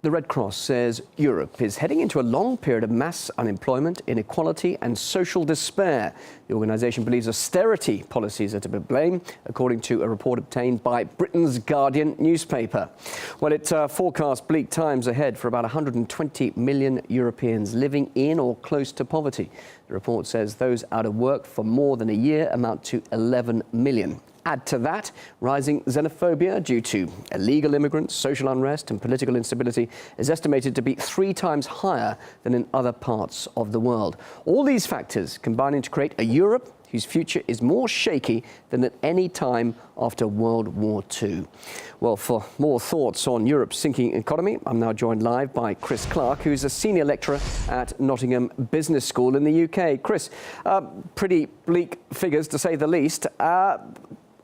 The Red Cross says Europe is heading into a long period of mass unemployment, inequality and social despair. The organisation believes austerity policies are to be blamed, according to a report obtained by Britain's Guardian newspaper. Well, it forecasts bleak times ahead for about 120 million Europeans living in or close to poverty. The report says those out of work for more than a year amount to 11 million. Add to that rising xenophobia due to illegal immigrants, social unrest and political instability is estimated to be 3 times higher than in other parts of the world. All these factors combining to create a Europe whose future is more shaky than at any time after World War II. Well, for more thoughts on Europe's sinking economy, I'm now joined live by Chris Clark, who's a senior lecturer at Nottingham Business School in the UK. Chris, pretty bleak figures to say the least.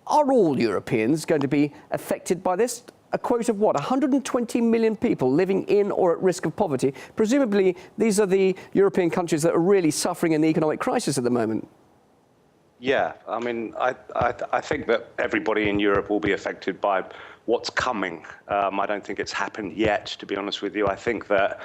Are all Europeans going to be affected by this? A quote of what? 120 million people living in or at risk of poverty. Presumably, these are the European countries that are really suffering in the economic crisis at the moment. Yeah, I mean, I think that everybody in Europe will be affected by what's coming. I don't think it's happened yet, to be honest with you. I think that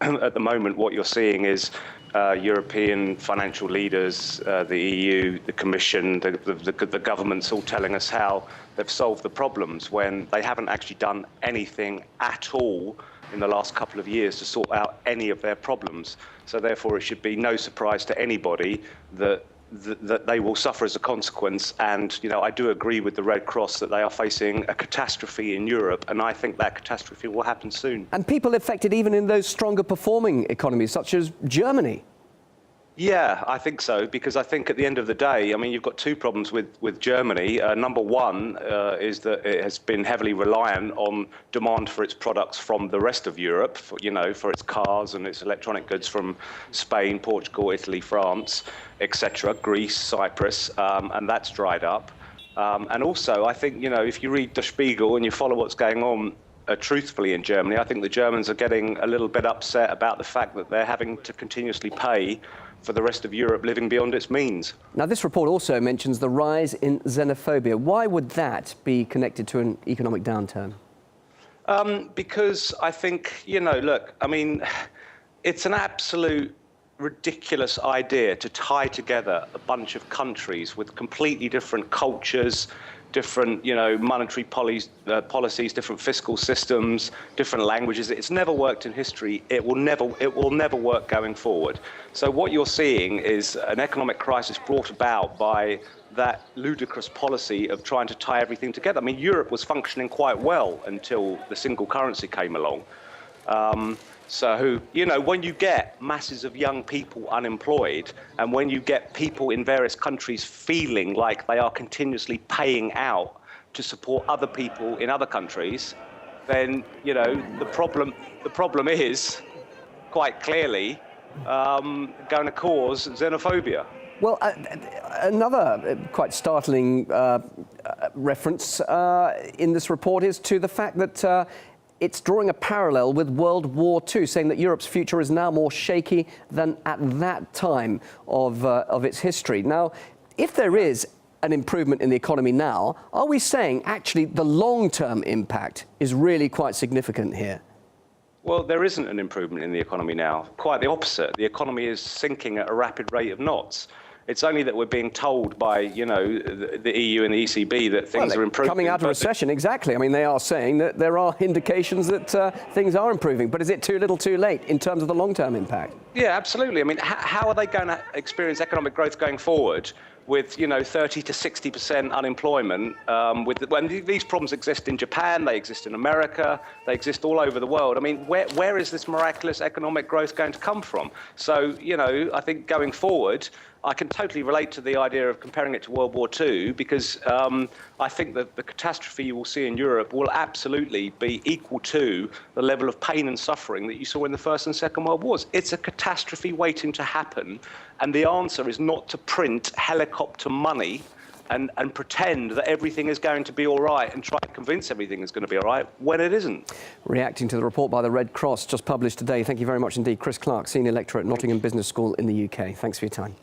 at the moment what you're seeing is European financial leaders, the EU, the Commission, the governments all telling us how they've solved the problems when they haven't actually done anything at all in the last couple of years to sort out any of their problems. So therefore it should be no surprise to anybody that they will suffer as a consequence. And, you know, I do agree with the Red Cross that they are facing a catastrophe in Europe, and I think that catastrophe will happen soon. And people affected even in those stronger performing economies, such as Germany. Yeah, I think so, because I think at the end of the day, I mean, you've got 2 problems with Germany. Number one is that it has been heavily reliant on demand for its products from the rest of Europe, for its cars and its electronic goods from Spain, Portugal, Italy, France, etc., Greece, Cyprus, and that's dried up. And also, I think, if you read Der Spiegel and you follow what's going on truthfully in Germany, I think the Germans are getting a little bit upset about the fact that they're having to continuously pay for the rest of Europe living beyond its means. Now, this report also mentions the rise in xenophobia. Why would that be connected to an economic downturn? Because I think, look, I mean, it's an absolute ridiculous idea to tie together a bunch of countries with completely different cultures, different, monetary policies, different fiscal systems, different languages. It's never worked in history. It will never work going forward. So what you're seeing is an economic crisis brought about by that ludicrous policy of trying to tie everything together. I mean, Europe was functioning quite well until the single currency came along. So, when you get masses of young people unemployed, and when you get people in various countries feeling like they are continuously paying out to support other people in other countries, then, the problem is quite clearly going to cause xenophobia. Well, another quite startling reference in this report is to the fact that it's drawing a parallel with World War II, saying that Europe's future is now more shaky than at that time of its history. Now, if there is an improvement in the economy now, are we saying actually the long-term impact is really quite significant here? Well, there isn't an improvement in the economy now. Quite the opposite. The economy is sinking at a rapid rate of knots. It's only that we're being told by, the EU and the ECB that things are improving. Coming out of recession, exactly. I mean, they are saying that there are indications that things are improving. But is it too little too late in terms of the long-term impact? Yeah, absolutely. I mean, how are they going to experience economic growth going forward with, 30 to 60% unemployment? When these problems exist in Japan, they exist in America, they exist all over the world. I mean, where is this miraculous economic growth going to come from? So, I think going forward, I can totally relate to the idea of comparing it to World War II, because I think that the catastrophe you will see in Europe will absolutely be equal to the level of pain and suffering that you saw in the First and Second World Wars. It's a catastrophe waiting to happen, and the answer is not to print helicopter money and pretend that everything is going to be all right and try to convince everything is going to be all right when it isn't. Reacting to the report by the Red Cross just published today, thank you very much indeed. Chris Clark, Senior Lecturer at Nottingham Business School in the UK. Thanks for your time.